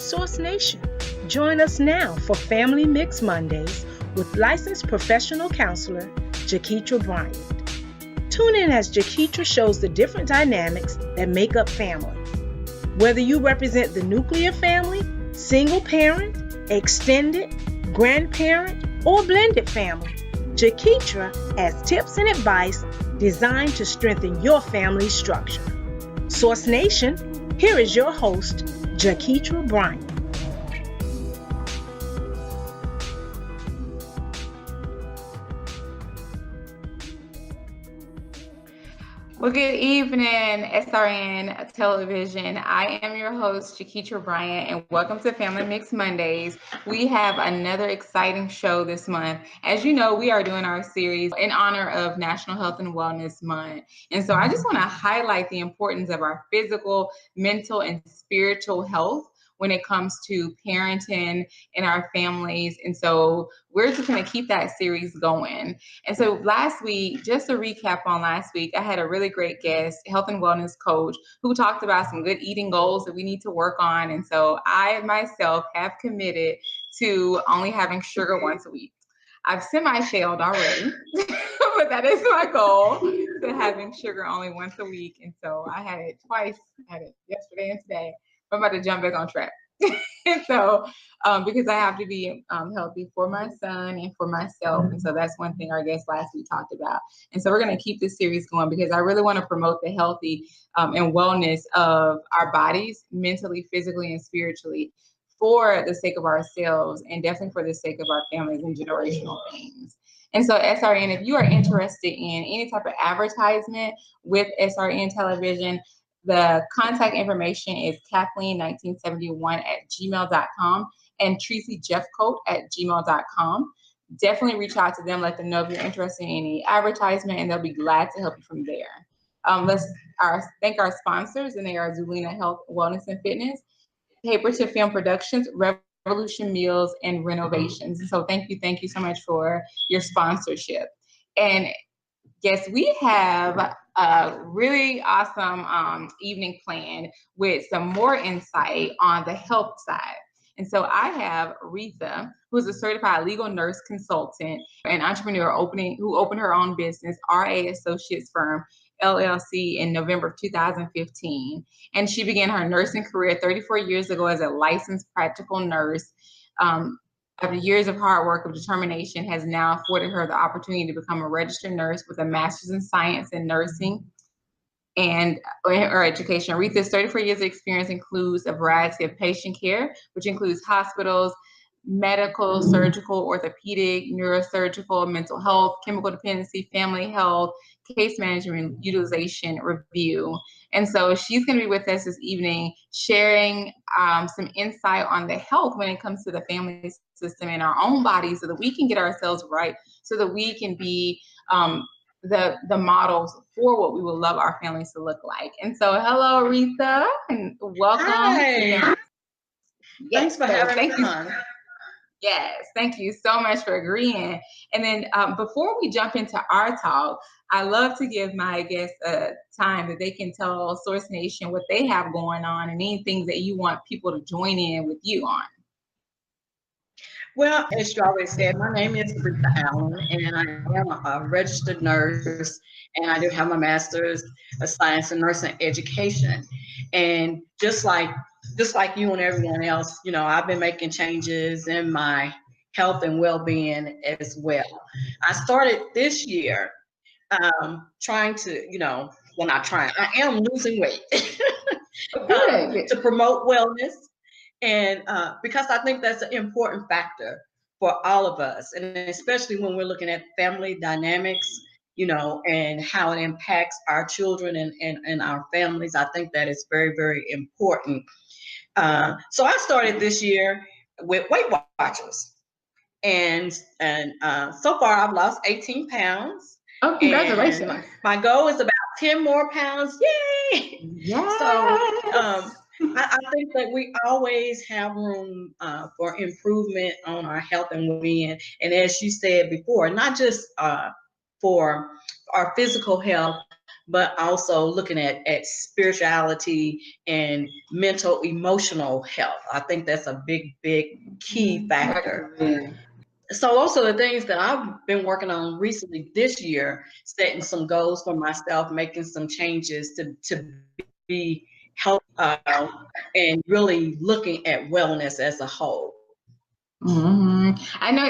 Source Nation. Join us now for Family Mix Mondays with licensed professional counselor Jaketra Bryant. Tune in as Jaketra shows the different dynamics that make up family. Whether you represent the nuclear family, single parent, extended, grandparent, or blended family, Jaketra has tips and advice designed to strengthen your family structure. Source Nation, here is your host, Jaketra Bryant. Well, good evening, SRN Television. I am your host, Jaketra Bryant, and welcome to Family Mix Mondays. We have another exciting show this month. As you know, we are doing our series in honor of National Health and Wellness Month. And so I just want to highlight the importance of our physical, mental, and spiritual health when it comes to parenting in our families. And so we're just going to keep that series going. And so last week, just to recap on last week, I had a really great guest, health and wellness coach, who talked about some good eating goals that we need to work on. And so I myself have committed to only having sugar once a week. I've semi-failed already, but that is my goal, to having sugar only once a week. And so I had it twice. I had it yesterday and today. I'm about to jump back on track. So, because I have to be healthy for my son and for myself. And so that's one thing our guest last week talked about. And so we're going to keep this series going because I really want to promote the healthy and wellness of our bodies, mentally, physically, and spiritually, for the sake of ourselves and definitely for the sake of our families and generational things. And so SRN, if you are interested in any type of advertisement with SRN Television, the contact information is Kathleen1971@gmail.com and TracyJeffcoat@gmail.com. Definitely reach out to them, let them know if you're interested in any advertisement, and they'll be glad to help you from there. Let's thank our sponsors, and they are Zulina Health, Wellness, and Fitness, Paper to Film Productions, Revolution Meals, and Renovations. So thank you so much for your sponsorship. And yes, we have a really awesome evening planned with some more insight on the health side. And so I have Retha, who is a certified legal nurse consultant and entrepreneur who opened her own business, RA Associates Firm, LLC, in November of 2015. And she began her nursing career 34 years ago as a licensed practical nurse. After years of hard work of determination, has now afforded her the opportunity to become a registered nurse with a master's in science in nursing and her education. Retha's 34 years of experience includes a variety of patient care, which includes hospitals, medical, surgical, orthopedic, neurosurgical, mental health, chemical dependency, family health, case management, utilization review. And so she's going to be with us this evening, sharing some insight on the health when it comes to the family system in our own bodies, so that we can get ourselves right, so that we can be the models for what we would love our families to look like. And so, hello, Retha, and welcome. Hi. Thanks for having me on. Yes, thank you so much for agreeing. And then before we jump into our talk, I love to give my guests a time that they can tell Source Nation what they have going on and anything that you want people to join in with you on. Well, as you always said, my name is Retha Allen, and I am a registered nurse, and I do have my master's of science in nursing education. And just like you and everyone else, you know, I've been making changes in my health and well-being as well. I started this year trying to, I am losing weight to promote wellness. And because I think that's an important factor for all of us, and especially when we're looking at family dynamics, and how it impacts our children and our families. I think that is very, very important. So I started this year with Weight Watchers, and so far I've lost 18 pounds. Oh, congratulations. And my goal is about 10 more pounds. Yay! Yes. So I think that we always have room for improvement on our health and well-being. And as you said before, not just for our physical health, but also looking at spirituality and mental, emotional health. I think that's a big key factor. So those are the things that I've been working on recently this year, setting some goals for myself, making some changes to be healthy, and really looking at wellness as a whole. I know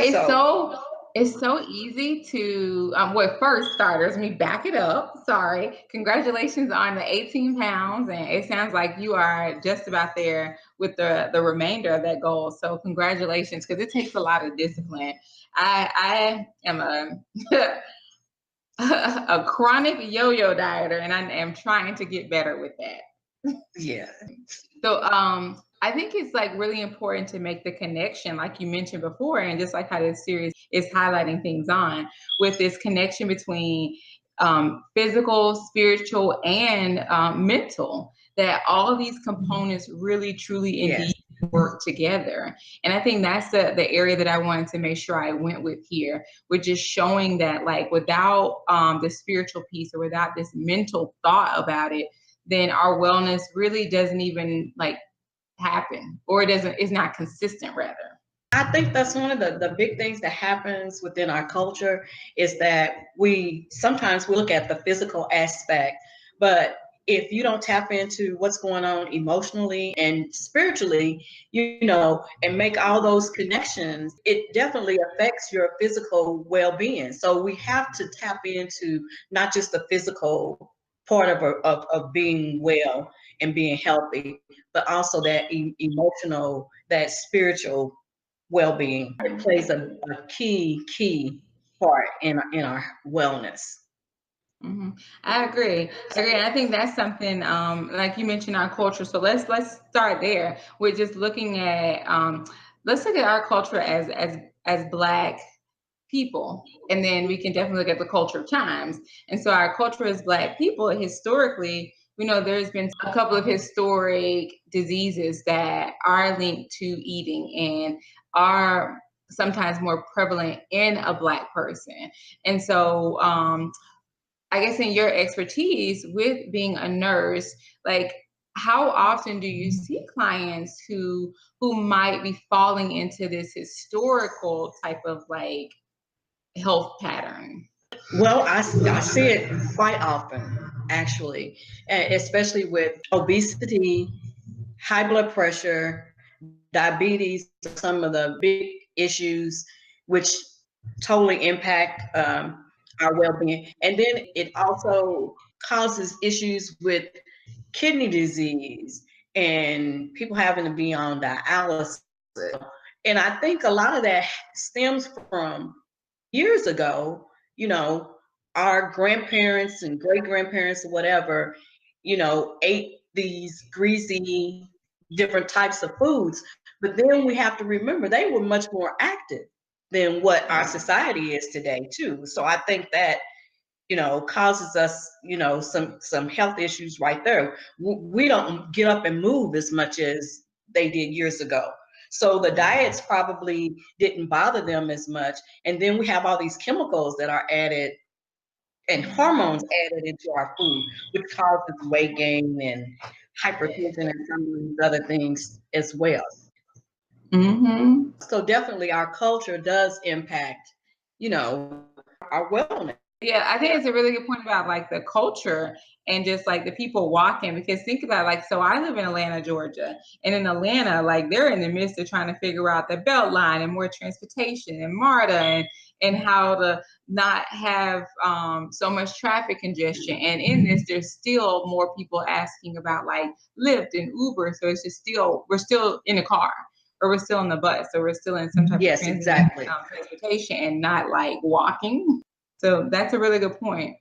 it's so easy to well, first starters, let me back it up. Sorry. Congratulations on the 18 pounds. And it sounds like you are just about there with the remainder of that goal. So congratulations, because it takes a lot of discipline. I am a chronic yo-yo dieter, and I am trying to get better with that. Yeah. So I think it's like really important to make the connection, like you mentioned before, and just like how this series is highlighting things on, with this connection between physical, spiritual, and mental, that all of these components really, truly, indeed work together. And I think that's the area that I wanted to make sure I went with here, which is showing that like without the spiritual piece or without this mental thought about it, then our wellness really doesn't even like happen, or it's not consistent rather. I think that's one of the big things that happens within our culture, is that we sometimes look at the physical aspect, but if you don't tap into what's going on emotionally and spiritually, and make all those connections, it definitely affects your physical well-being. So we have to tap into not just the physical part of being well and being healthy, but also that emotional, that spiritual well-being. It plays a key part in our wellness. I agree. And I think that's something like you mentioned, our culture. So let's start there with just looking at let's look at our culture as Black people, and then we can definitely look at the culture of times. And so our culture as Black people, historically, we know there's been a couple of historic diseases that are linked to eating and are sometimes more prevalent in a Black person. And so I guess in your expertise with being a nurse, like how often do you see clients who might be falling into this historical type of like health pattern? Well, I see it quite often, actually, especially with obesity, high blood pressure, diabetes, some of the big issues which totally impact our well-being. And then it also causes issues with kidney disease and people having to be on dialysis. And I think a lot of that stems from years ago, our grandparents and great grandparents or whatever, ate these greasy different types of foods. But then we have to remember they were much more active than what our society is today too. So I think that, causes us, some health issues right there. We don't get up and move as much as they did years ago. So the diets probably didn't bother them as much. And then we have all these chemicals that are added and hormones added into our food, which causes weight gain and hypertension and some of these other things as well. So definitely our culture does impact, our wellness. Yeah, I think it's a really good point about like the culture and just like the people walking, because think about like, so I live in Atlanta, Georgia, and in Atlanta, like they're in the midst of trying to figure out the Beltline and more transportation and MARTA and how to not have so much traffic congestion. And in this, there's still more people asking about like Lyft and Uber. So it's just we're still in a car, or we're still in the bus, or we're still in some type of transportation and not like walking. So that's a really good point.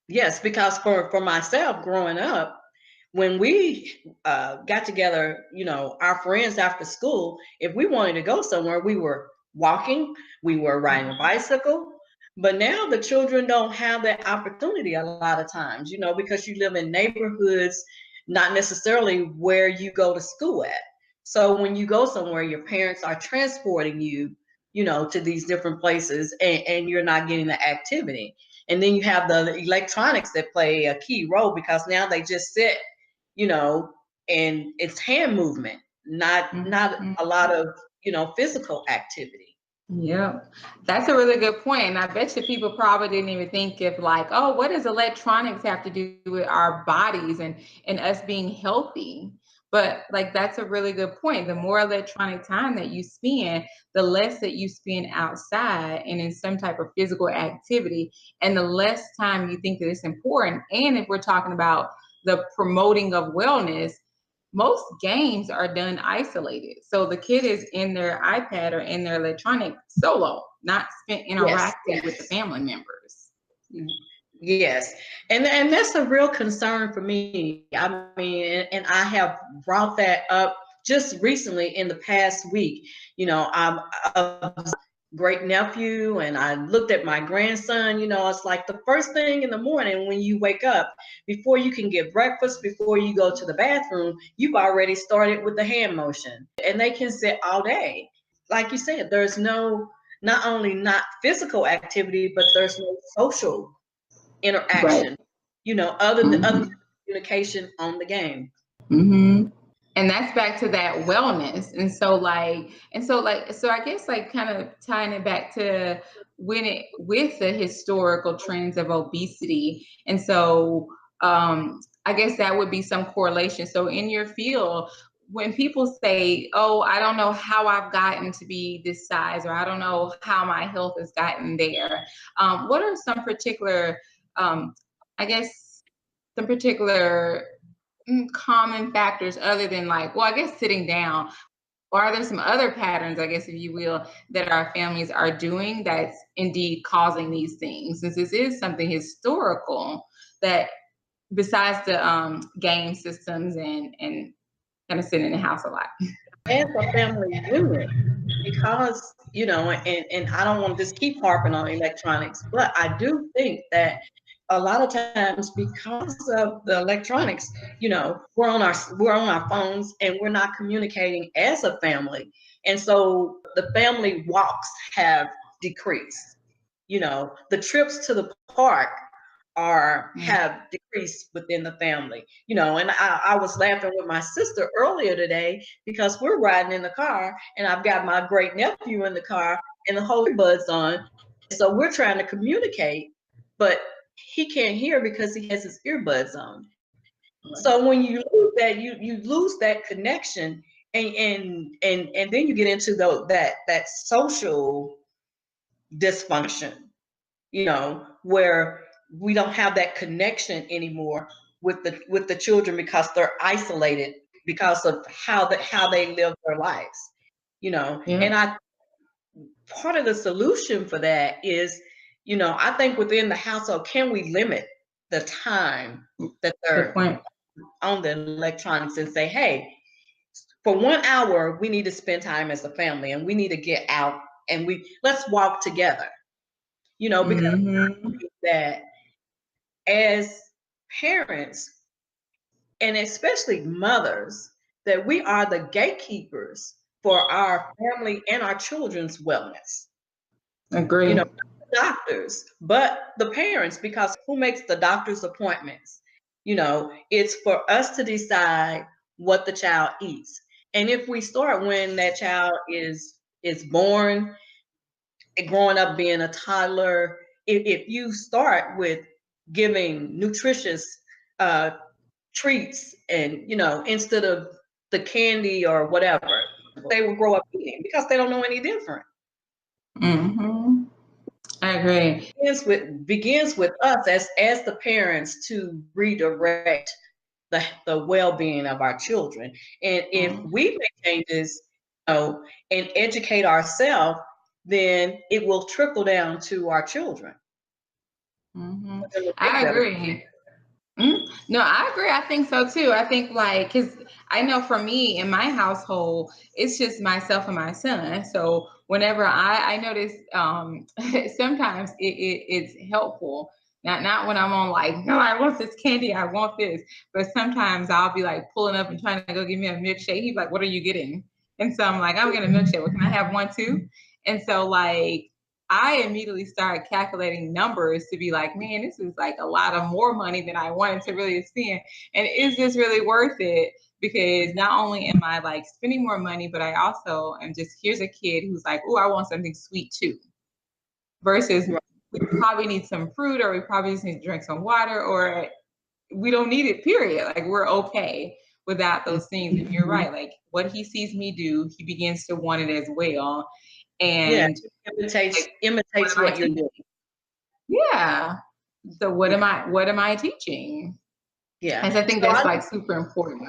Yes, because for myself growing up, when we got together, our friends after school, if we wanted to go somewhere, we were walking, we were riding a bicycle. But now the children don't have that opportunity a lot of times, because you live in neighborhoods, not necessarily where you go to school at. So when you go somewhere, your parents are transporting you, to these different places, and you're not getting the activity. And then you have the electronics that play a key role, because now they just sit, you know, and it's hand movement, not a lot of, you know, physical activity. Yeah, that's a really good point. And I bet you people probably didn't even think of like, oh, what does electronics have to do with our bodies and us being healthy? But like, that's a really good point. The more electronic time that you spend, the less that you spend outside and in some type of physical activity, and the less time you think that it's important. And if we're talking about the promoting of wellness, most games are done isolated. So the kid is in their iPad or in their electronic solo, not spent interacting with the family members. Yes. And that's a real concern for me. I mean, and I have brought that up just recently in the past week. You know, I'm a great nephew, and I looked at my grandson. You know, it's like the first thing in the morning when you wake up, before you can get breakfast, before you go to the bathroom, you've already started with the hand motion, and they can sit all day. Like you said, there's no, not only not physical activity, but there's no social interaction, Right. you know, other than communication on the game. Mm-hmm. And that's back to that wellness. So I guess like kind of tying it back to with the historical trends of obesity. And so I guess that would be some correlation. So in your field, when people say, oh, I don't know how I've gotten to be this size, or I don't know how my health has gotten there, what are some particular, I guess, some particular common factors other than like, well, I guess sitting down, or are there some other patterns, I guess, if you will, that our families are doing that's indeed causing these things? Since this is something historical, that besides the game systems and kind of sitting in the house a lot. As a family unit, because, you know, and I don't want to just keep harping on electronics, but I do think that a lot of times, because of the electronics, you know, we're on our phones, and we're not communicating as a family. And so the family walks have decreased. You know, the trips to the park have decreased within the family. You know, and I was laughing with my sister earlier today, because we're riding in the car, and I've got my great nephew in the car, and the whole buds on. So we're trying to communicate, but he can't hear because he has his earbuds on. So when you lose that, you lose that connection, and then you get into that social dysfunction, you know, where we don't have that connection anymore with the children, because they're isolated because of how they live their lives, you know. And part of the solution for that is, you know, I think within the household, can we limit the time that they're on the electronics, and say, hey, for 1 hour, we need to spend time as a family, and we need to get out, and let's walk together, you know, because that as parents, and especially mothers, that we are the gatekeepers for our family and our children's wellness. Agree. You know, doctors, but the parents, because who makes the doctor's appointments? You know, it's for us to decide what the child eats. And if we start when that child is born, growing up, being a toddler, if you start with giving nutritious treats, and, you know, instead of the candy or whatever, they will grow up eating, because they don't know any different. I agree. It begins with us as the parents to redirect the well-being of our children. And if we make changes, you know, and educate ourselves, then it will trickle down to our children. I agree. No, I agree. I think so too. I think like, because I know for me in my household, it's just myself and my son. So whenever I notice, sometimes it's helpful. Not when I'm on like, no, I want this candy, I want this. But sometimes I'll be like pulling up and trying to go give me a milkshake. He's like, what are you getting? And so I'm like, I'm getting a milkshake. Well, can I have one too? And so like, I immediately started calculating numbers to be like, man, this is like a lot of more money than I wanted to really spend. And is this really worth it? Because not only am I like spending more money, but I also am just, here's a kid who's like, oh, I want something sweet too. Versus we probably need some fruit, or we probably just need to drink some water, or we don't need it, period. Like, we're okay without those things. And you're right, like what he sees me do, he begins to want it as well. And imitates what you're doing. Yeah. So what am I teaching? Yeah. And so I think that's like super important.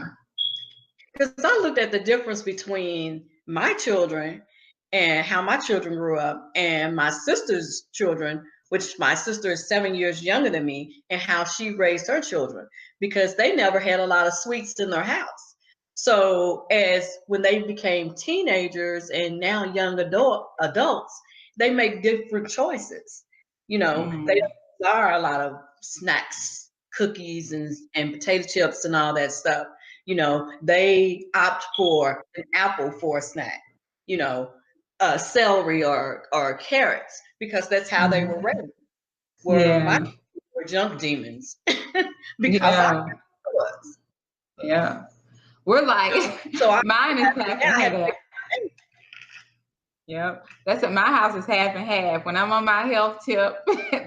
Because I looked at the difference between my children and how my children grew up, and my sister's children, which my sister is 7 years younger than me, and how she raised her children, because they never had a lot of sweets in their house. So as when they became teenagers and now young adults, they make different choices. You know, they don't desire a lot of snacks, cookies and potato chips and all that stuff. You know, they opt for an apple for a snack, you know, celery or carrots, because that's how they were raised. Where my were junk demons because I was. Yeah. We're like, so mine is half and half. Yep. That's what my house is, half and half. When I'm on my health tip,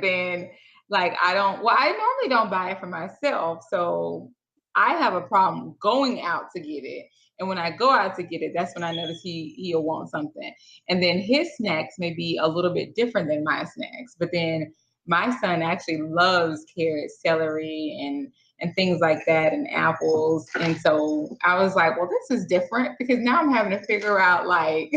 then like I normally don't buy it for myself. So I have a problem going out to get it. And when I go out to get it, that's when I notice he'll want something. And then his snacks may be a little bit different than my snacks. But then my son actually loves carrots, celery, and things like that, and apples. And so I was like, well, this is different, because now I'm having to figure out like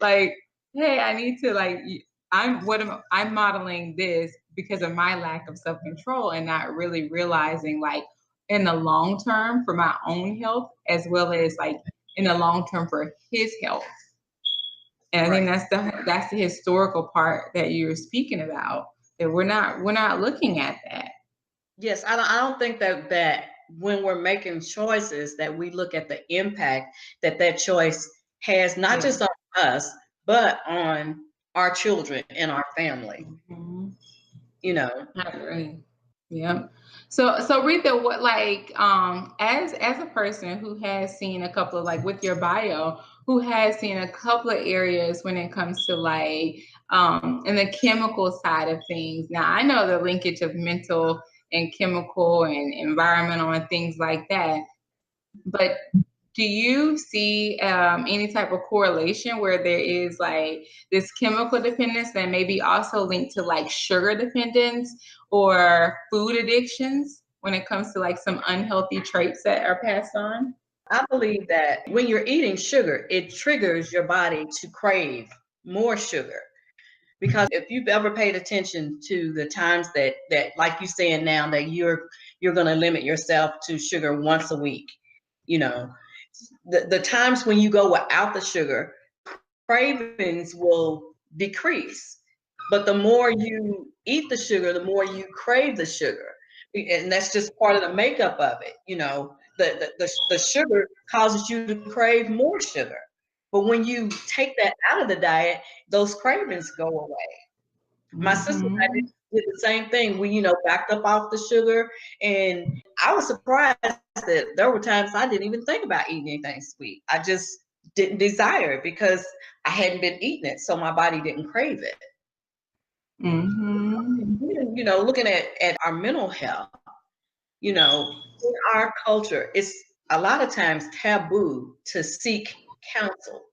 hey, I need to I'm modeling this because of my lack of self-control, and not really realizing like in the long term for my own health, as well as like in the long term for his health. And I think that's the historical part that you're speaking about, that we're not looking at that. Yes, I don't think that when we're making choices that we look at the impact that choice has, not just on us, but on our children and our family. Mm-hmm. You know. I agree. Yeah. So Retha, what as a person who has seen a couple of, like with your bio, who has seen a couple of areas when it comes to like in the chemical side of things. Now I know the linkage of mental and chemical and environmental and things like that, but do you see any type of correlation where there is like this chemical dependence that may be also linked to like sugar dependence or food addictions when it comes to like some unhealthy traits that are passed on? I believe that when you're eating sugar, it triggers your body to crave more sugar. Because if you've ever paid attention to the times that like you're saying now, that you're going to limit yourself to sugar once a week, you know, the times when you go without the sugar, cravings will decrease. But the more you eat the sugar, the more you crave the sugar. And that's just part of the makeup of it. You know, the sugar causes you to crave more sugar. But when you take that out of the diet, those cravings go away. My sister and I did the same thing. We, backed up off the sugar, and I was surprised that there were times I didn't even think about eating anything sweet. I just didn't desire it because I hadn't been eating it, so my body didn't crave it. Looking at our mental health, in our culture, it's a lot of times taboo to seek counsel.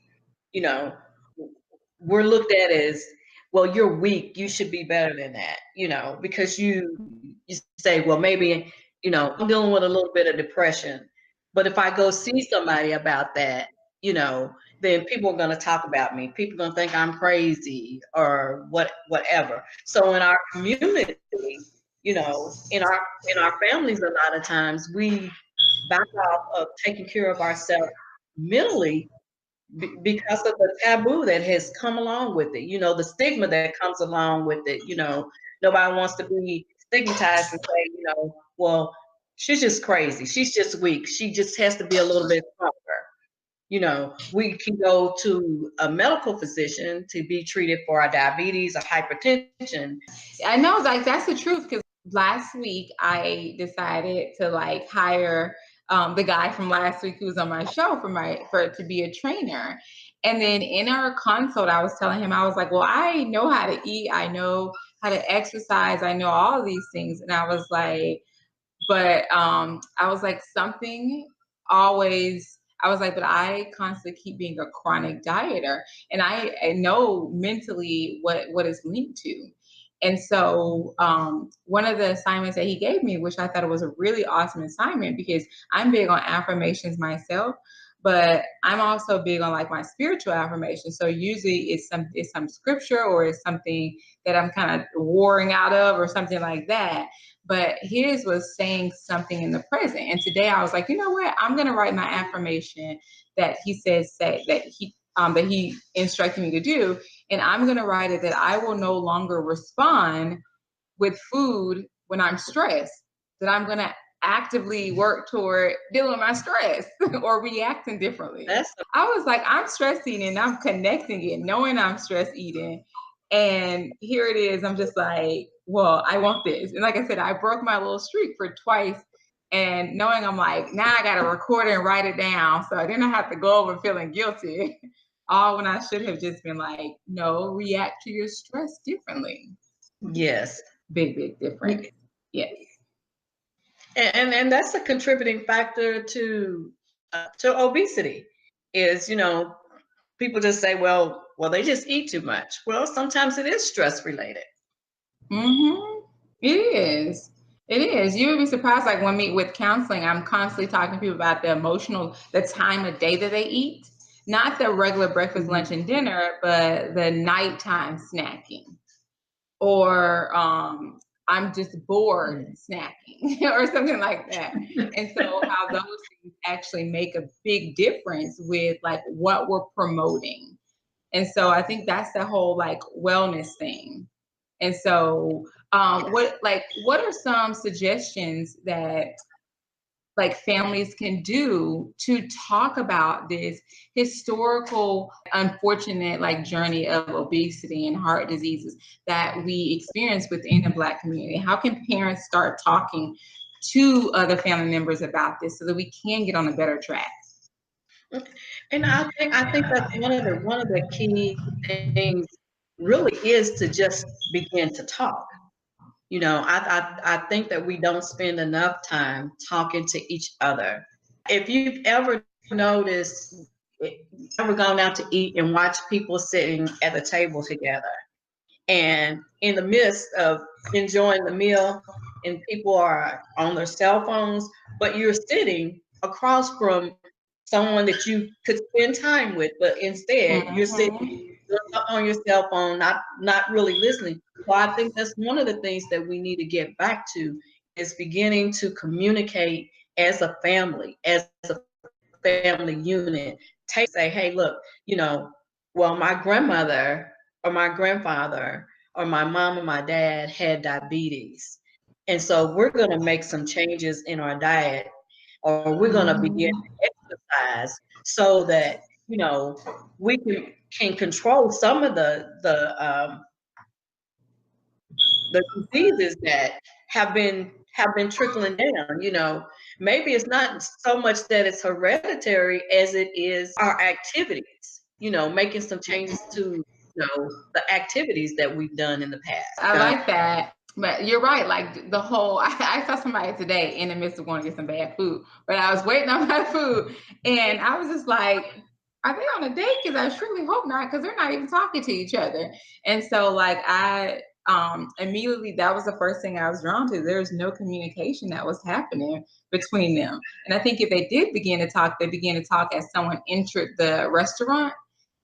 We're looked at as, well, you're weak, you should be better than that, because you say, well, maybe, I'm dealing with a little bit of depression, but if I go see somebody about that, then people are going to talk about me. People are going to think I'm crazy or whatever. So in our community, in our families, a lot of times we back off of taking care of ourselves mentally because of the taboo that has come along with it, the stigma that comes along with it. Nobody wants to be stigmatized and say, well, she's just crazy, she's just weak, she just has to be a little bit stronger. You know, we can go to a medical physician to be treated for our diabetes or hypertension. I know, like that's the truth. Because last week I decided to like hire the guy from last week who was on my show for to be a trainer. And then in our consult, I was telling him, I was like, well, I know how to eat, I know how to exercise, I know all of these things. And I was like, but I was like, something always, I was like, but I constantly keep being a chronic dieter. And I know mentally what is linked to. And so one of the assignments that he gave me, which I thought was a really awesome assignment, because I'm big on affirmations myself, but I'm also big on like my spiritual affirmations. So usually it's some scripture or it's something that I'm kind of warring out of or something like that. But his was saying something in the present. And today I was like, you know what? I'm going to write my affirmation that he says that he instructed me to do. And I'm going to write it that I will no longer respond with food when I'm stressed, that I'm going to actively work toward dealing with my stress or reacting differently. I was like, I'm stress eating and I'm connecting it, knowing I'm stress eating. And here it is. I'm just like, well, I want this. And like I said, I broke my little streak for twice. And knowing I'm like, now I got to record it and write it down. So I didn't have to go over feeling guilty. All when I should have just been like, no, react to your stress differently. Yes. Big difference. Yes. And that's a contributing factor to obesity is, you know, people just say, well, they just eat too much. Well, sometimes it is stress related. Mm-hmm. It is. It is. You would be surprised. Like when with counseling, I'm constantly talking to people about the time of day that they eat, not the regular breakfast, lunch, and dinner, but the nighttime snacking, or I'm just bored snacking or something like that. And so how those things actually make a big difference with like what we're promoting. And so I think that's the whole like wellness thing. And so what are some suggestions that like families can do to talk about this historical, unfortunate like journey of obesity and heart diseases that we experience within the Black community? How can parents start talking to other family members about this so that we can get on a better track? And I think that's one of the key things really is to just begin to talk. You know, I think that we don't spend enough time talking to each other. If you've ever noticed, ever gone out to eat and watch people sitting at the table together, and in the midst of enjoying the meal, and people are on their cell phones, but you're sitting across from someone that you could spend time with, but instead you're sitting on your cell phone, not really listening. So I think that's one of the things that we need to get back to is beginning to communicate as a family unit. Say, hey, look, you know, well, my grandmother or my grandfather or my mom or my dad had diabetes. And so we're going to make some changes in our diet, or we're going to begin to exercise so that, you know, we can control some of the diseases that have been trickling down. You know, maybe it's not so much that it's hereditary as it is our activities, you know, making some changes to, you know, the activities that we've done in the past. I like that. But you're right. Like the whole, I saw somebody today in the midst of going to get some bad food, but I was waiting on my food and I was just like, are they on a date? Because I surely hope not, because they're not even talking to each other. And so like I immediately, that was the first thing I was drawn to. There's no communication that was happening between them. And I think if they did begin to talk, they began to talk as someone entered the restaurant.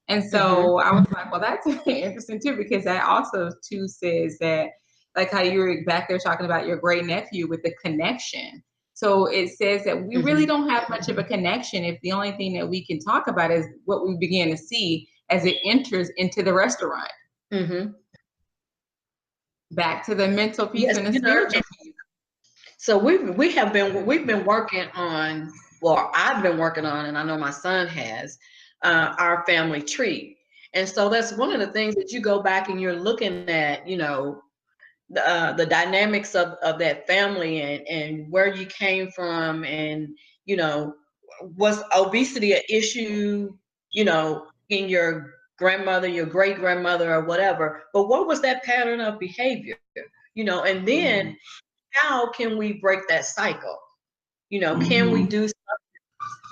And so I was like, well, that's interesting too, because that also too says that, like how you were back there talking about your great nephew with the connection. So it says that we really don't have much of a connection if the only thing that we can talk about is what we begin to see as it enters into the restaurant. Back to the mental piece and the spiritual piece. So we've been working on well, I've been working on, and I know my son has, our family tree. And so that's one of the things that you go back and you're looking at, you know, the dynamics of that family, and where you came from, and, you know, was obesity an issue, you know, in your grandmother, your great grandmother, or whatever, but what was that pattern of behavior, you know, and then how can we break that cycle? You know, can we do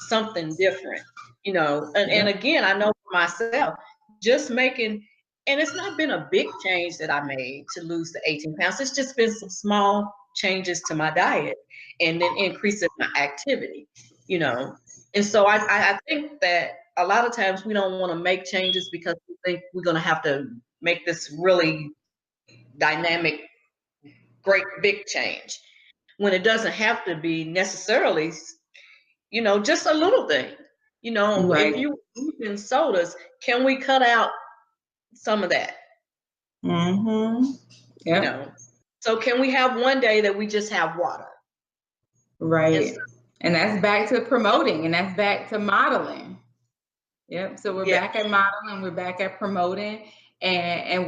something different? You know, and again, I know for myself, just making, and it's not been a big change that I made to lose the 18 pounds. It's just been some small changes to my diet, and then increasing my activity, you know. And so I think that a lot of times we don't want to make changes because we think we're going to have to make this really dynamic, great big change, when it doesn't have to be necessarily, you know, just a little thing. You know, if you in sodas, can we cut out some of that? You know, so can we have one day that we just have water? Right. And that's back to promoting, and that's back to modeling. Yep. So we're back at modeling, we're back at promoting, and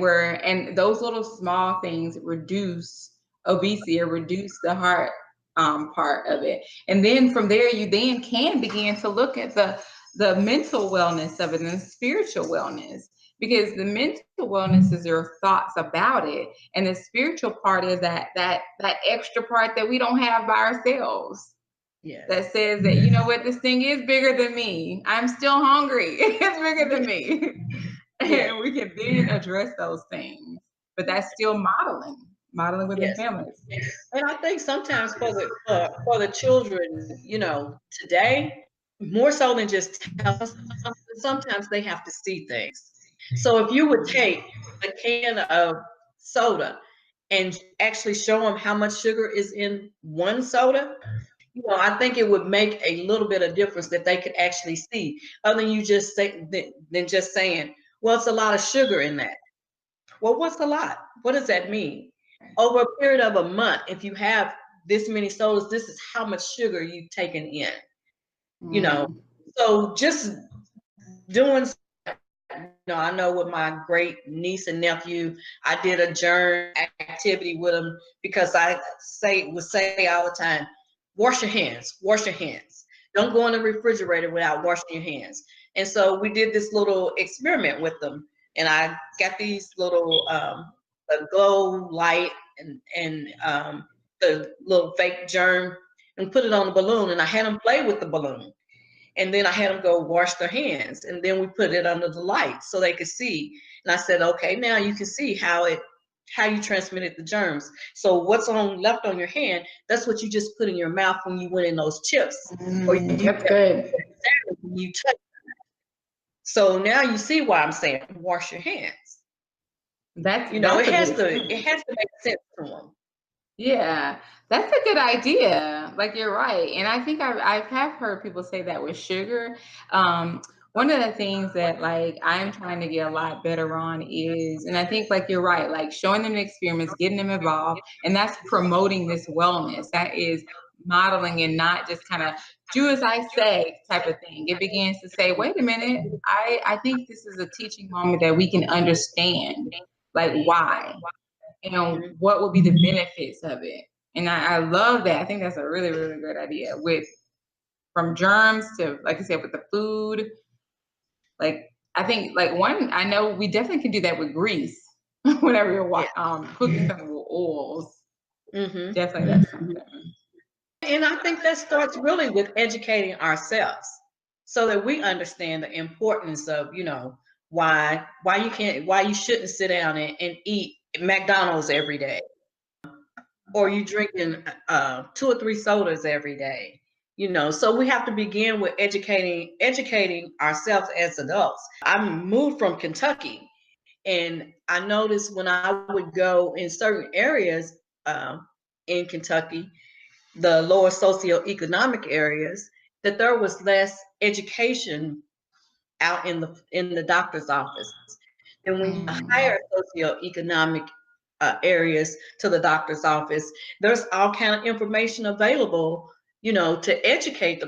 those little small things reduce obesity or reduce the heart part of it. And then from there, you then can begin to look at the mental wellness of it and the spiritual wellness, because the mental wellness is your thoughts about it, and the spiritual part is that extra part that we don't have by ourselves. That says that, you know what, this thing is bigger than me. I'm still hungry. It's bigger than me. And we can then address those things. But that's still modeling within families. And I think sometimes for the children, you know, today, more so than just tell us, sometimes they have to see things. So if you would take a can of soda and actually show them how much sugar is in one soda, you know, I think it would make a little bit of difference that they could actually see, other than you just say than just saying, well, it's a lot of sugar in that. Well, what's a lot? What does that mean? Over a period of a month, if you have this many sodas, this is how much sugar you've taken in. You know, so just doing, you know, I know with my great niece and nephew, I did a germ activity with them, because I would say all the time, wash your hands, wash your hands. Don't go in the refrigerator without washing your hands. And so we did this little experiment with them, and I got these little a glow light and the little fake germ, and put it on the balloon, and I had them play with the balloon. And then I had them go wash their hands, and then we put it under the light so they could see. And I said, okay, now you can see how you transmitted the germs. So what's left on your hand, that's what you just put in your mouth when you went in those chips. Or that's good. You touch them. So now you see why I'm saying wash your hands. That's, you know, it has to make sense to them. Yeah, that's a good idea. Like, you're right. And I think I have heard people say that with sugar. One of the things that, like, I'm trying to get a lot better on is, and I think, like, you're right, like showing them the experiments, getting them involved, and that's promoting this wellness. That is modeling, and not just kind of do as I say type of thing. It begins to say, wait a minute, I think this is a teaching moment that we can understand, like, why. And what will be the benefits of it. And I love that. I think that's a really, really good idea, from germs to, like I said, with the food. Like, I think, like, I know we definitely can do that with grease whenever you're cooking something with oils. Definitely that's something. And I think that starts really with educating ourselves, so that we understand the importance of, you know, why you shouldn't sit down and eat McDonald's every day, or you drinking 2 or 3 sodas every day. You know, so we have to begin with educating ourselves as adults. I moved from Kentucky, and I noticed when I would go in certain areas in Kentucky, the lower socioeconomic areas, that there was less education out in the doctor's office. And when you hire socioeconomic areas to the doctor's office, there's all kind of information available, you know, to educate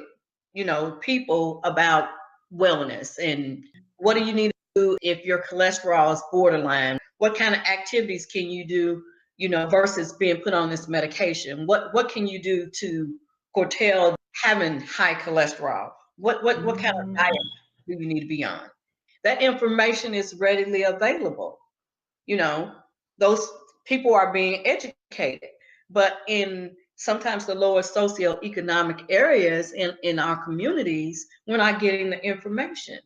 people about wellness and what do you need to do if your cholesterol is borderline? What kind of activities can you do, versus being put on this medication? What can you do to curtail having high cholesterol? What kind of diet do you need to be on? That information is readily available. Those people are being educated, but in sometimes the lower socioeconomic areas in our communities, we're not getting the information.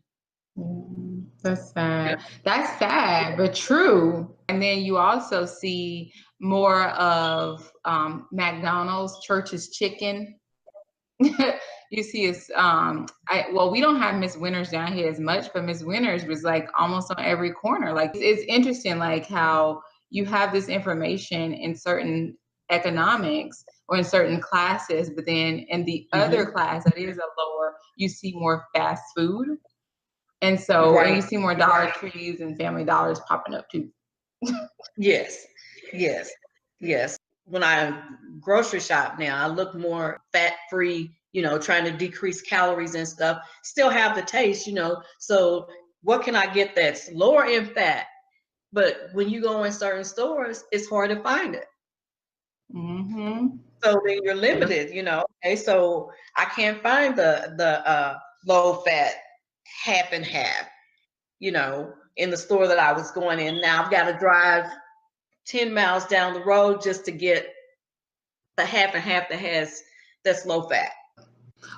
That's sad. That's sad, but true. And then you also see more of McDonald's, Church's Chicken. You see, it's we don't have Miss Winters down here as much, but Miss Winters was like almost on every corner. Like it's interesting, like how you have this information in certain economics or in certain classes, but then in the other class that is a lower, you see more fast food. And so, and you see more Dollar Trees and Family Dollars popping up too. Yes. When I grocery shop now, I look more fat-free, trying to decrease calories and stuff, still have the taste, so what can I get that's lower in fat? But when you go in certain stores, it's hard to find it. So then you're limited, okay, so I can't find the low fat half and half, in the store that I was going in. Now I've got to drive 10 miles down the road just to get the half and half that's low fat.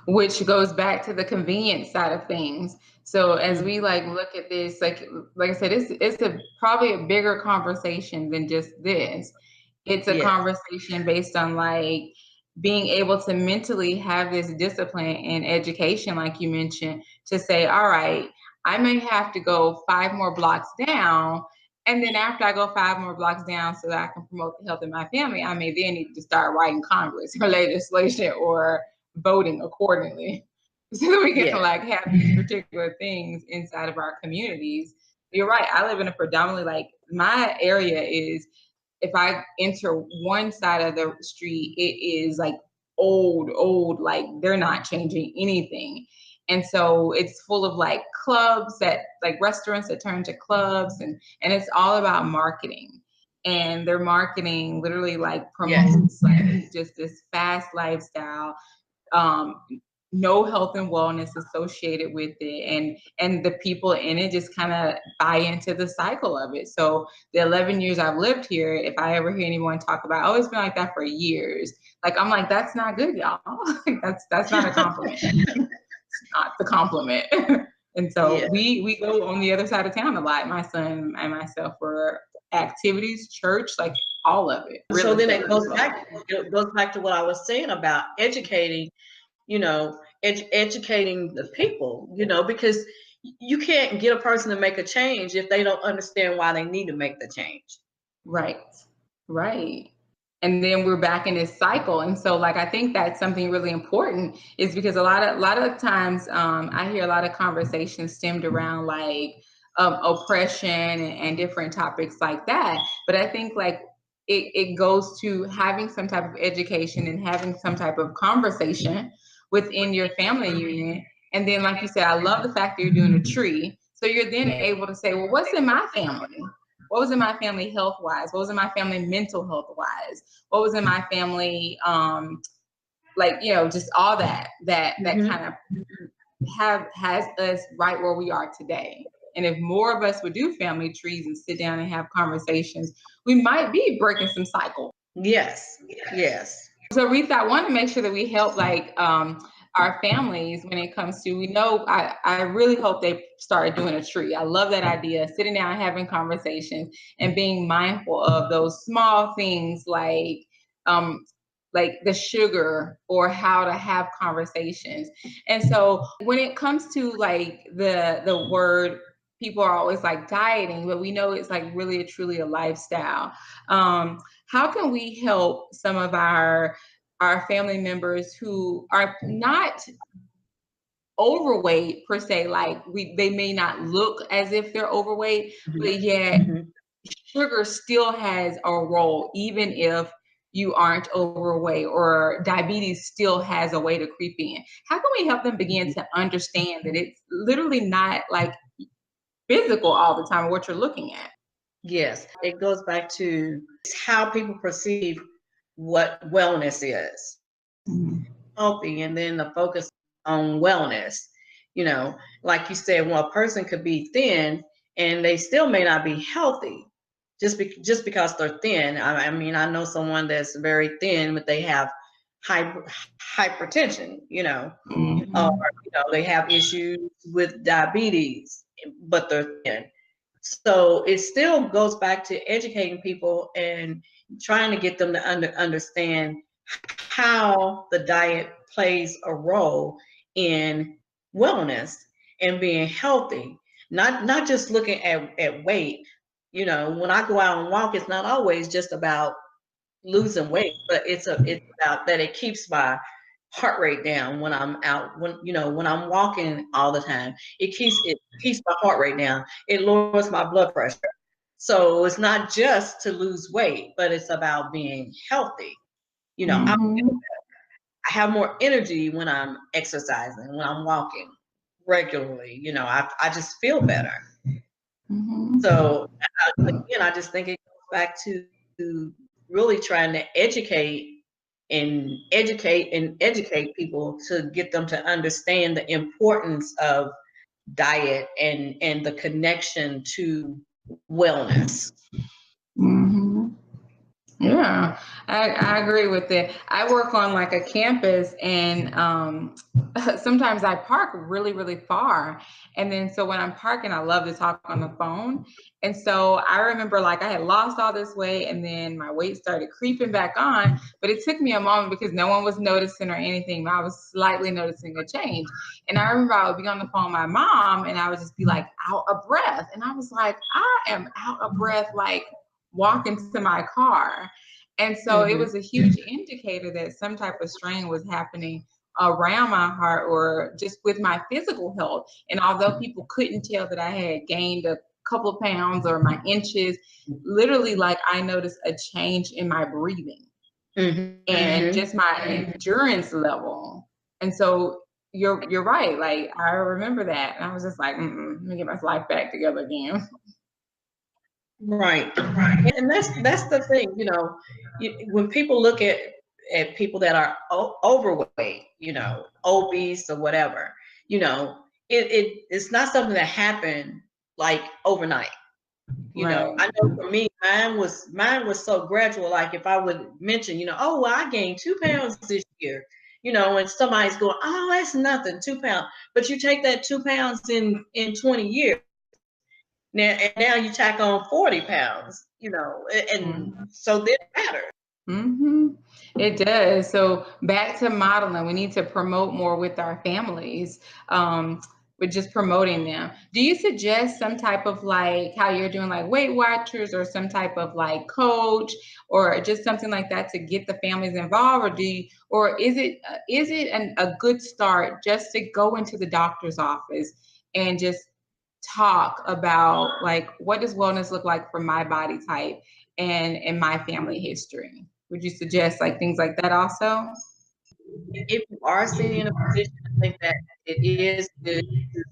Which goes back to the convenience side of things. So as we look at this, like I said, it's probably a bigger conversation than just this. It's a conversation based on being able to mentally have this discipline and education, like you mentioned, to say, all right, I may have to go 5 more blocks down. And then after I go 5 more blocks down so that I can promote the health of my family, I may then need to start writing Congress or legislation or voting accordingly. So that we can have these particular things inside of our communities. You're right. I live in a predominantly my area is, if I enter one side of the street, it is old, they're not changing anything. And so it's full of clubs that restaurants that turn to clubs, and it's all about marketing. And their marketing literally promotes just this fast lifestyle, no health and wellness associated with it, and the people in it just kind of buy into the cycle of it. So the 11 years I've lived here, if I ever hear anyone talk about, oh, it's been like that for years, I'm like, that's not good, y'all. That's not a compliment. It's not the compliment. And so we go on the other side of town a lot, my son and myself, for activities, church, all of it. Really. So then it goes back to what I was saying about educating, educating the people, because you can't get a person to make a change if they don't understand why they need to make the change. Right. And then we're back in this cycle. And so I think that's something really important, is because a lot of times I hear a lot of conversations stemmed around oppression and different topics like that. But I think it goes to having some type of education and having some type of conversation within your family unit. And then, like you said, I love the fact that you're doing a tree. So you're then able to say, well, what's in my family? What was in my family health-wise? What was in my family mental health-wise? What was in my family, just all that kind of has us right where we are today. And if more of us would do family trees and sit down and have conversations, we might be breaking some cycles. Yes. So Retha, I want to make sure that we help our families when it comes to, I really hope they started doing a tree. I love that idea, sitting down and having conversations and being mindful of those small things like the sugar, or how to have conversations. And so when it comes to the word, people are always dieting, but we know it's really truly a lifestyle. How can we help some of our family members who are not overweight per se, they may not look as if they're overweight, but yet sugar still has a role, even if you aren't overweight, or diabetes still has a way to creep in? How can we help them begin to understand that it's literally not like physical all the time what you're looking at? Yes, it goes back to how people perceive what wellness is. Healthy, and then the focus on wellness. You know, like you said, well, a person could be thin and they still may not be healthy just because they're thin. I mean, I know someone that's very thin, but they have hypertension, or they have issues with diabetes, but they're thin. So it still goes back to educating people and trying to get them to understand how the diet plays a role in wellness and being healthy. Not just looking at weight. When I go out and walk, it's not always just about losing weight, but it's about that it keeps my heart rate down when I'm out, when I'm walking all the time. It keeps my heart rate down. It lowers my blood pressure. So it's not just to lose weight, but it's about being healthy. I have more energy when I'm exercising, when I'm walking regularly. I just feel better. So again, I just think it goes back to really trying to educate people to get them to understand the importance of diet and the connection to wellness. Yeah, I agree with it. I work on like a campus, and sometimes I park really, really far. And then so when I'm parking, I love to talk on the phone. And so I remember like I had lost all this weight, and then my weight started creeping back on. But it took me a moment because no one was noticing or anything, but I was slightly noticing a change. And I remember I would be on the phone with my mom, and I would just be like out of breath. And I was like, I am out of breath, like walking to my car. And so it was a huge indicator that some type of strain was happening around my heart or just with my physical health. And although people couldn't tell that I had gained a couple of pounds or my inches, literally like I noticed a change in my breathing and just my endurance level. And so you're right. Like I remember that. And I was just like, let me get my life back together again. Right. And that's the thing, when people look at people that are overweight, obese or whatever, it's not something that happened like overnight. Right. I know for me, mine was so gradual. Like if I would mention, oh, well, I gained 2 pounds this year, and somebody's going, oh, that's nothing, 2 pounds. But you take that 2 pounds in 20 years. Now you tack on 40 pounds, and so that matters. It does. So back to modeling, we need to promote more with our families. With just promoting them. Do you suggest some type of like how you're doing like Weight Watchers or some type of like coach or just something like that to get the families involved, or is it a good start just to go into the doctor's office and just talk about like what does wellness look like for my body type and my family history? Would you suggest like things like that also? If you are seeing a physician, I think that it is good to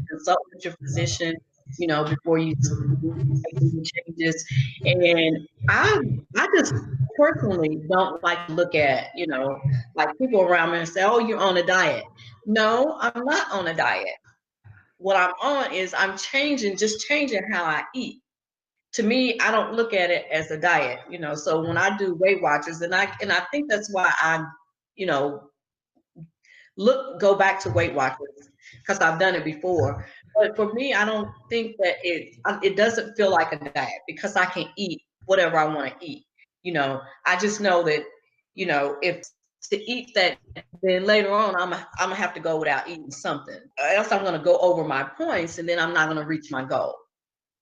consult with your physician, before you make any changes. And I just personally don't like to look at, like people around me and say, oh, you're on a diet. No, I'm not on a diet. What I'm on is I'm changing how I eat. To me, I don't look at it as a diet, so when I do Weight Watchers, and I think that's why I, go back to Weight Watchers, because I've done it before. But for me, I don't think that it doesn't feel like a diet because I can eat whatever I want to eat. I just know that, if to eat that, then later on I'm gonna have to go without eating something, or else I'm gonna go over my points, and then I'm not gonna reach my goal.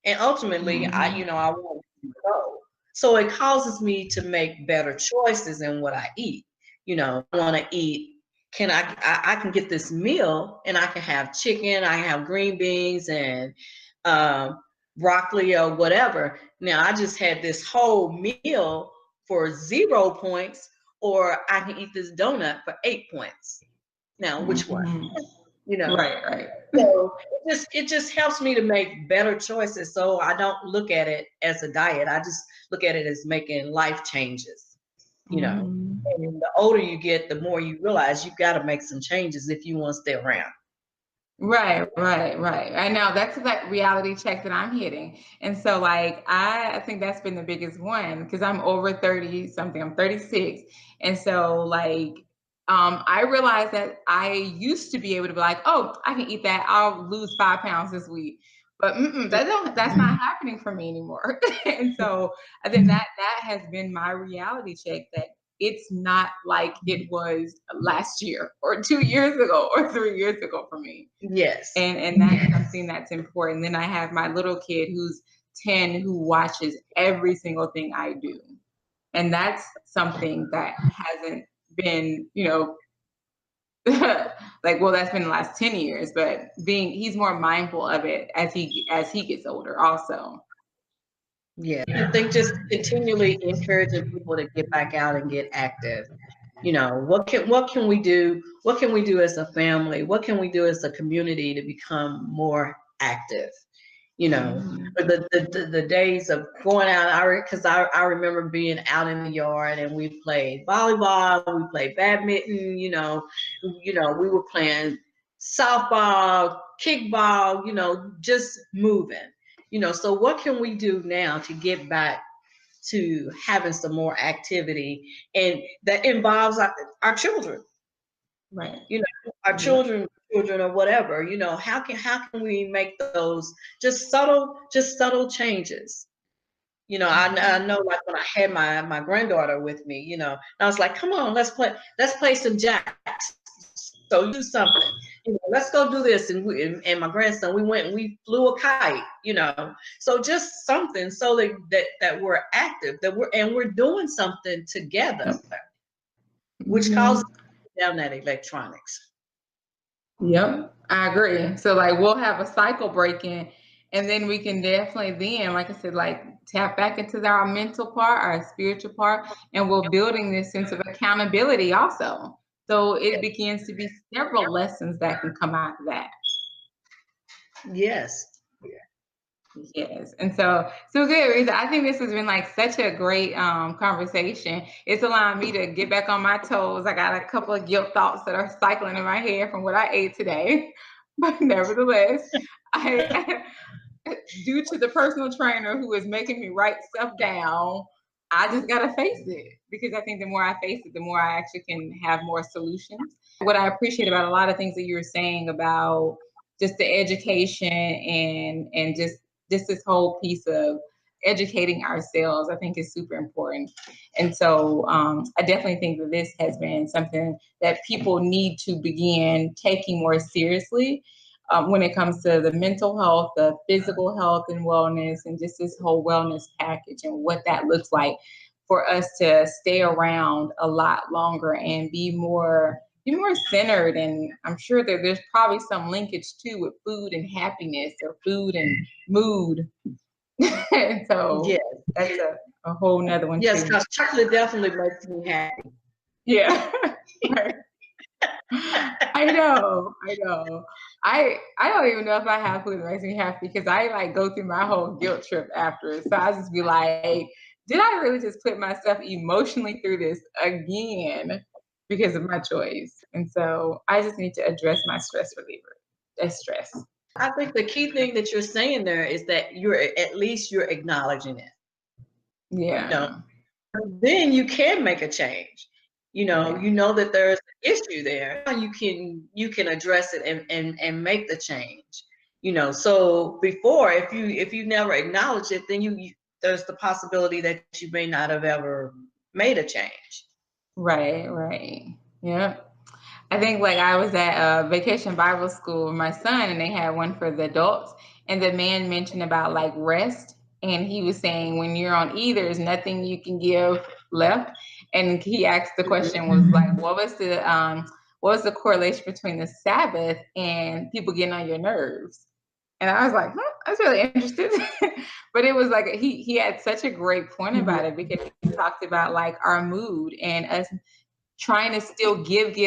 And ultimately, I want to go. So it causes me to make better choices in what I eat. I want to eat. I can get this meal and I can have chicken, I have green beans and broccoli or whatever. Now I just had this whole meal for 0 points, or I can eat this donut for 8 points. Now, which one? You know, Right. so it just helps me to make better choices. So I don't look at it as a diet. I just look at it as making life changes. You know, and the older you get, the more you realize you got to make some changes if you want to stay around. Right. I know that's that reality check that I'm hitting. And so like I think that's been the biggest one because I'm over 30 something. I'm 36. And so like I realized that I used to be able to be like, oh, I can eat that. I'll lose 5 pounds this week. But that's not happening for me anymore. And so I think that has been my reality check, that it's not like it was last year or 2 years ago or 3 years ago for me. Yes. And that's something that's important. Then I have my little kid who's 10 who watches every single thing I do. And that's something that hasn't been, you know, like, well, that's been the last 10 years, but he's more mindful of it as he gets older also. Yeah, I think just continually encouraging people to get back out and get active. You know, what can we do? What can we do as a family? What can we do as a community to become more active? You know, the days of going out, I remember being out in the yard and we played volleyball, we played badminton, we were playing softball, kickball, just moving. So what can we do now to get back to having some more activity, and that involves our children? Right. Our children or whatever, how can we make those just subtle changes? I know, like when I had my granddaughter with me, I was like, come on, let's play some jacks. So you do something, let's go do this. And my grandson, we went and we flew a kite, so just something so that we're active, that we're doing something together, which causes down that electronics. Yep, I agree. So like we'll have a cycle breaking, and then we can definitely then, like I said, like tap back into our mental part, our spiritual part, and we're building this sense of accountability also. So it begins to be several lessons that can come out of that. Yes. Yes. And so good, Risa. I think this has been like such a great conversation. It's allowing me to get back on my toes. I got a couple of guilt thoughts that are cycling in my head from what I ate today. But nevertheless, I due to the personal trainer who is making me write stuff down, I just got to face it, because I think the more I face it, the more I actually can have more solutions. What I appreciate about a lot of things that you were saying about just the education and just this whole piece of educating ourselves, I think is super important. And so I definitely think that this has been something that people need to begin taking more seriously when it comes to the mental health, the physical health and wellness, and just this whole wellness package and what that looks like for us to stay around a lot longer and be more centered. And I'm sure that there's probably some linkage too with food and happiness, or food and mood. And so that's a whole nother one. Yes, because chocolate definitely makes me happy. Yeah. I know. I don't even know if I have food that makes me happy, because I like go through my whole guilt trip after. So I just be like, did I really just put myself emotionally through this again because of my choice? And so I just need to address my stress reliever. That's stress. I think the key thing that you're saying there is that you're acknowledging it. Yeah. Then you can make a change. You know that there's an issue there. You can address it and make the change. So before, if you never acknowledge it, then there's the possibility that you may not have ever made a change. Right. Yeah. I think like I was at a Vacation Bible School with my son, and they had one for the adults, and the man mentioned about like rest. And he was saying when you're on E, there's nothing you can give left. And he asked, the question was like, what was the correlation between the Sabbath and people getting on your nerves? And I was like, huh, I was really interested. But it was like he had such a great point about it, because he talked about like our mood and us trying to still give,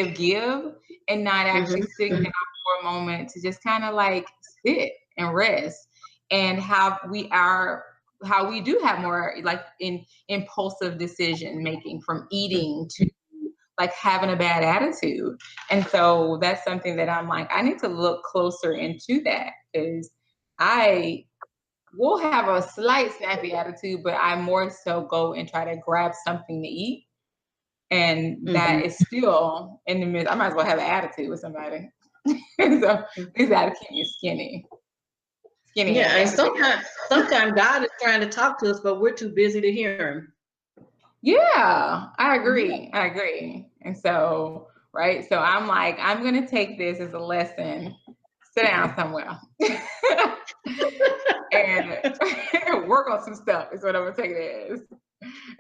and not actually sitting down for a moment to just kind of like sit and rest, and how we do have more like impulsive decision making, from eating to like having a bad attitude. And so that's something that I'm like, I need to look closer into that, because I will have a slight snappy attitude, but I more so go and try to grab something to eat. And that is still in the midst. I might as well have an attitude with somebody. So these got to keep you skinny. Yeah, and sometimes God is trying to talk to us, but we're too busy to hear him. Yeah, I agree. I agree. And so, right. So I'm like, I'm going to take this as a lesson. Sit down somewhere and work on some stuff is what I'm going to take it as.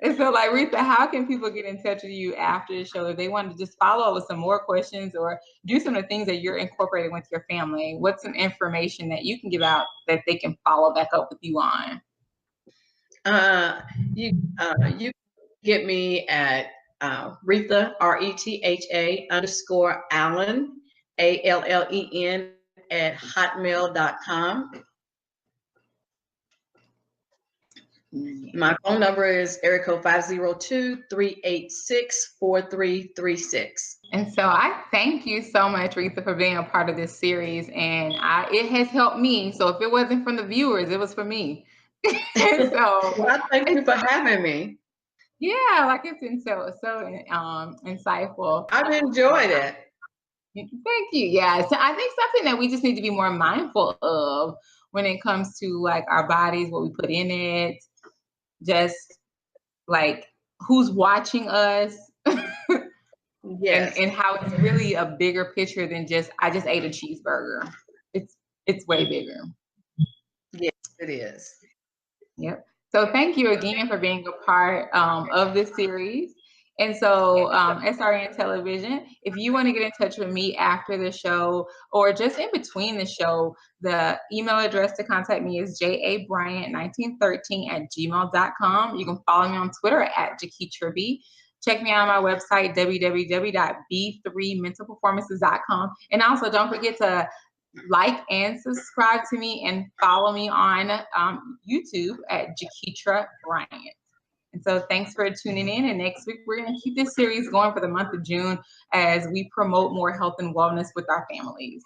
And so, like, Retha, how can people get in touch with you after the show if they want to just follow up with some more questions or do some of the things that you're incorporating with your family? What's some information that you can give out that they can follow back up with you on? You get me at Retha, RETHA _Allen, ALLEN at hotmail.com. My phone number is area code 502-386-4336. And so I thank you so much, Retha, for being a part of this series. And it has helped me. So if it wasn't from the viewers, it was for me. So well, thank you for having me. Yeah, like it's been so insightful. I've enjoyed it. Thank you. Yeah, so I think something that we just need to be more mindful of when it comes to like our bodies, what we put in it, just like who's watching us. Yes. And how it's really a bigger picture than just I just ate a cheeseburger. It's way bigger. Yes, it is. Yep. So thank you again for being a part of this series. And so SRN Television, if you want to get in touch with me after the show or just in between the show, the email address to contact me is jabryant1913@gmail.com. You can follow me on Twitter at JaKeetra. Check me out on my website, www.b3mentalperformances.com. And also don't forget to like and subscribe to me and follow me on YouTube at JaKeetra Bryant. And so thanks for tuning in. And next week, we're going to keep this series going for the month of June as we promote more health and wellness with our families.